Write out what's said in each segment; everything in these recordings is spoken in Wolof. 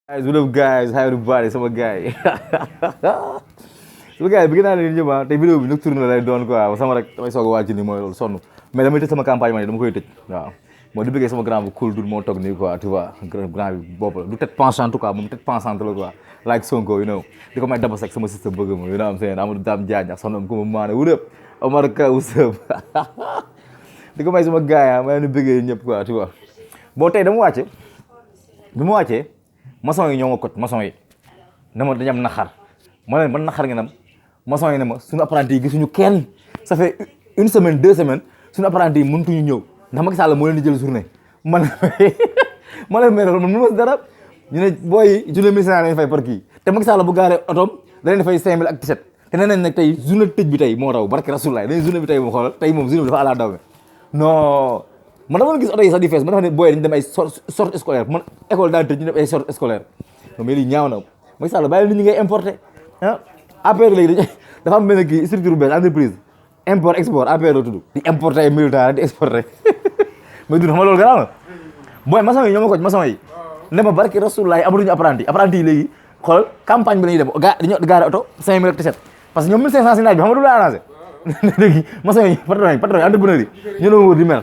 Guys, what up guys? Hi everybody, sama gars yi sama gars yi bëgg naa leen ñëpp ah tey vidéo bi nocturne la lay doon quoi sama rek damay soog a wàcc ni mooy loolu sonn mais damay tëj sama campagne ma ne dama koy tëj waaw moo di bëggee sama grand bu cool dur moo toog nii quoi tu vois grand bi bopp la du tête pensante quoi moom tête pensante la quoi like Sonko you know di ko may daba sek sama sister bëgg ma you know am seen Amadou Dame Diagne ak sonam ko ma maane what up Omar Ka usëb di ko may sama gars yi may nu bëggee ñëpp quoi tu vois bon tey dama wàcce bi ma wàccee maçon yi ñoo ma kot maçon yi ne ma dañu am naxar ma leen ban naxar ngeen am maçon yi ne ma suñu apprenti yi gisuñu kenn ça fait une semaine 2 semaines suñu apprenti yi mëntuñu ñëw ndax Macky Sall moo leen di jël journée man ma leen mais loolu man mënu ma si dara ñu ne booy yi journée 1500 lañ fay par kii te Macky Sall bu gaaree otoom da leen fay 5000 ak 17 te nee nañ nag tey journée tëj bi tey moo raw barke Rasulullah dañuy journée bi tey moom xoolal tey moom journée bi dafa àla daw non man dama gis oto yi sax di fees ma dafa ne booy dañu dem ay sortie scolaire man école daal tëj ñu def ay sortie scolaire non mais lii ñaaw na Macky Sall bàyyi nit ñi ngay importer ah APR léegi dafa am benn kii structure bees entreprise import export APR la tudd di importer ay militaire di exporter mais du xam nga loolu garaaw na booy maçon yi ñoo ma ko maçon yi ne ma barke Rasulullah amatuñu apprenti yi léegi xool campagne bi la ñuy dem dañoo gaare oto 5000 ak 17 parce que ñoom 1500 si naaj bi xam nga du la arrangé léegi maçon yi patron yi entrepreneur yi ñu doon wër di mel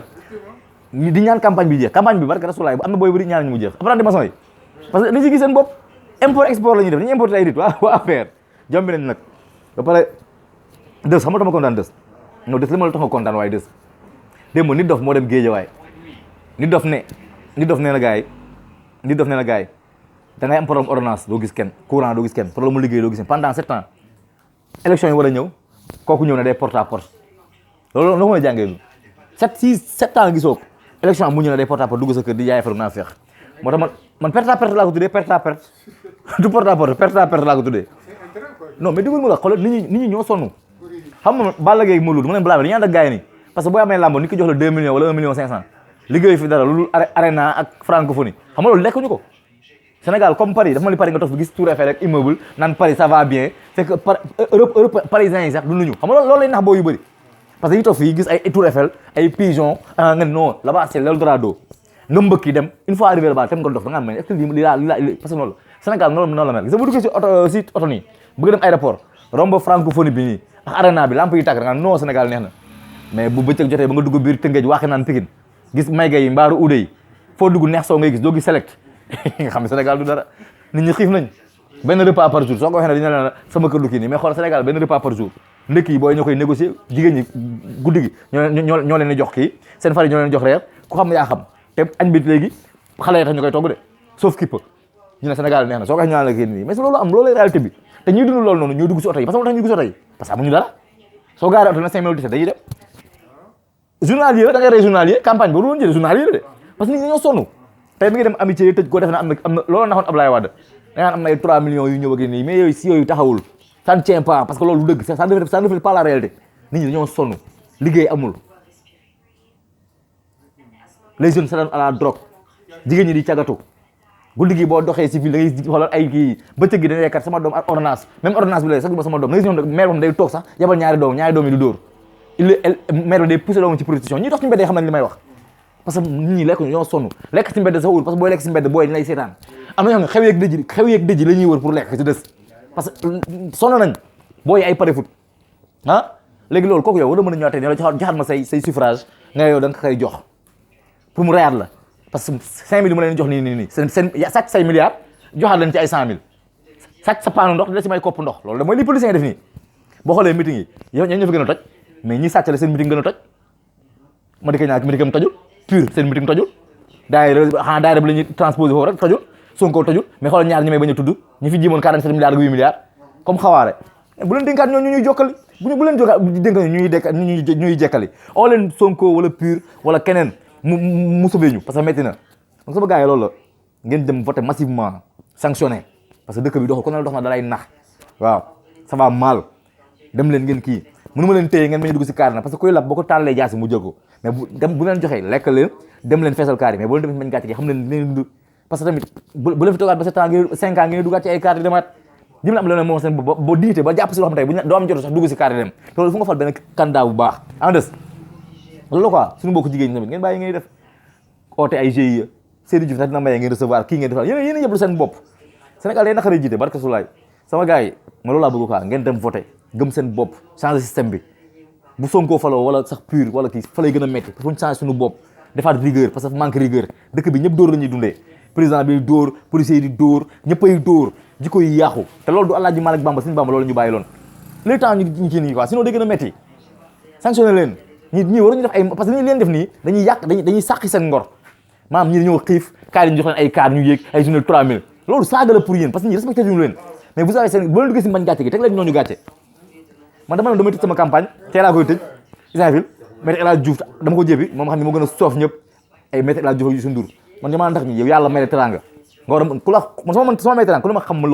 di ñaan campagne bi jeex campagne bi barke Rasulullah am na booy bëri ñaan ñu mu jeex apprenti maçon yi parce que dañu ci gis seen bopp import export la ñuy def dañuy importer ay nit waa affaire jombi nañ nag ba pare dës xam nga dama kontaan dës non dës li ma la tax nga kontaan waaye dës démb nit dof moo dem géej waaye nit dof nee na gars yi da ngay am problème ordonnance doo gis kenn courant doo gis kenn problème mu liggéey doo gis kenn pendant 7 ans élection yi war a ñëw kooku ñëw ne day porte à porte loolu la ko may jàngee lu 7 ans gisoo ko élection mu ñëw ne day porte à porte dugg sa kër di jaay faru naa feex moo tax man perte à perte laa ko tuddee perte à perte du porte à porte perte à perte laa ko tuddee non mais déglu ma la xoolal nit ñi ñoo sonn xam nga Balla Gaye Modou Lô dama leen blâmer dañuy ànd ak gars yi nii parce que booy amee lambo nit ki jox la 2 millions wala 1 million 500 liggéey fi dara loolu arena ak francophonie xam nga loolu lekkuñu ko Sénégal comme Paris dafa ma li Paris nga toog fi gis Tour Eiffel ak immeuble naan Paris ça va bien c'est que Europe parisiens yi sax du ñu xam nga loolu lay nax boo yu bëri parce que yi toog fii gis ay Tour Eiffel ay pigeon nga ne non là-bas c'est l'Eldorado nga mbëkk yi dem une fois arrivé là-bas tem nga dof da nga am est-ce que lii parce que noonu Sénégal noonu la mel gis nga bu duggee si oto nii bëgg dem aéroport romb francophonie bi nii ak arena bi lamp yi tàkk da nga non Sénégal neex na mais bu bëccëg jotee ba nga dugg biir Tëngéej waxi naan Pikine gis mayga yi mbaaru uude yi foo dugg neex soo ngay gis doo gis select nga xam ne Sénégal du dara nit ñi xiif nañ benn repas par jour soo ko waxee ne dina la sama kër du kii nii mais xool Sénégal benn repas par jour ndekki yi booy ñoo koy négocier jigéen ñi guddi gi ñoo leen di jox kii seen fari ñoo leen jox reer ku xam yaa xam te añ bi léegi xale yi tax ñu koy togg de sauf kipp ñu ne Sénégal neex na soo ko waxee ñu naan la kii nii mais loolu am loolu réalité bi te ñuy dund loolu noonu ñuy dugg si oto yi parce que moo tax ñuy dugg si oto yi parce que amuñu dara soo gaaree oto na 5 minutes 17 dañuy dem journalier la da ngay rey journalier campagne ba doon jëlee journalier la de parce que nit ñi dañoo sonn tey mi ngi dem amitié tëj ko def na am na loolu naxoon Ablaye Wade da ngaan am na ay 3 millions yu ñëw ak nii mais yooyu si yooyu taxawul ça ne tient pas parce que loolu du dëgg ça ne reflète pas la réalité nit ñi dañoo sonn liggéey amul les jeunes s'adonnent à la drogue jigéen ñi di cagatu guddi gi boo doxee si ville da ngay xoolal ay kii bëccëg gi dañuy kat sama doom ak ordonnance même ordonnance bi la sax du ma sama doom da ngay gis ñoom mère moom day toog sax yabal ñaari doom yi du dóor mère bi day poussé doomam ci prostitution ñi dox ci mbedd yi xam nañ li may wax parce que nit ñi lekk ñu ñoo sonn lekk ci mbedd sax wul parce que booy lekk ci mbedd booy dañ lay seetaan am na ñoo xam ne xew yeeg dëj la ñuy wër pour lekk ci des parce que sonn nañ booy ay pare foot ah léegi loolu kooku yow war a mën a ñëwaatee ne la joxaat ma say suffrage nga yow da nga koy jox pour mu reyaat la parce que 5000 yi ma leen jox nii seen sàcc say milliards joxaat leen ci ay 100000 sàcc sa paanu ndox da ci may kopp ndox loolu da mooy li politiciens yi def nii boo xoolee meeting yi yow ñoo fa gën a toj mais ñi sàcc la seen meeting gën a toj ma di ko ñaak meeting am tojul pur seen meeting tojul daayira bi la ñuy transposé foofu rek tojul Sonko tojul mais xoolal ñaar ñi may bañ a tudd ñi fi jimoon 47 milliards ak 8 milliards comme xawaare bu leen dénkaat ñoo ñuy jokkali bu leen jokkaat dénk ñuy jekkali oo leen Sonko wala pur wala keneen mu sauvé ñu parce que métti na donc sama gars yi loolu la ngeen dem voter massivement sanctionné parce que dëkk bi doxul kon dox na dalay nax waaw ça va mal dem leen ngeen kii mënu ma leen téye ngeen ma ñu dugg si kaar na parce que koy lab boo ko tàllee jaasi mu jël ko mais bu leen joxee lekk leen dem leen feesal kaar yi mais boo leen demee mañ gàcce gi xam leen leen dund parce que tamit bu leen fi toogaat ba 7 ans 5 ans ngeen duggaat ci ay kaar yi demaat dim la am leneen moom seen boo dignité ba jàpp si loo xam tey doo am jotu sax dugg si kaar yi dem te loolu fu nga fal benn candidat bu baax en des loolu quoi suñu mbokk jigéen ñi tamit ngeen bàyyi ngay def oote ay GIE Seydou Diouf sax dina maye ngeen recevoir kii ngeen defal yéen yëpp lu seen bopp Sénégal day naqaree jiite barka sulaay sama gars yi ma loolu laa bëgg quoi ngeen dem voté gëm seen bopp changer système bi bu Sonko faloo wala sax pur wala kii fa lay gën a métti fu ñu changer suñu bopp defaat rigueur parce que manque rigueur dëkk bi ñëpp dóor la ñuy dundee président bi dóor policier yi di dóor ñëppay dóor jikko yi yàqu te loolu du Alaaji Malick Bamba Sëñ Bamba loolu ñu bàyyi loon le temps ñu kii nii quoi sinon day gën a métti sanctionné leen ñii waruñu def ay parce que li ñu leen def nii dañuy yàq dañuy sàqi seen ngor maanaam ñii dañoo xiif kaar yi ñu jox leen ay kaar ñu yéeg ay journée 3000 loolu saaga la pour yéen parce que ñii respecté ñu leen mais vous avez seen boo leen duggee si mbañ gàcce gi teg leen ñooñu gàcce man dama ne damay tëj sama campagne tey laa koy tëj Isainville Maître El Hadji Diouf dama ko jébi moom xam ne moo gën a soof ñëpp ay Maître El Hadji Diouf ak Youssou Ndour man damaa ndax ñi yow yàlla may la teranga nga war a ku la man sama may teranga ku la ma xam ma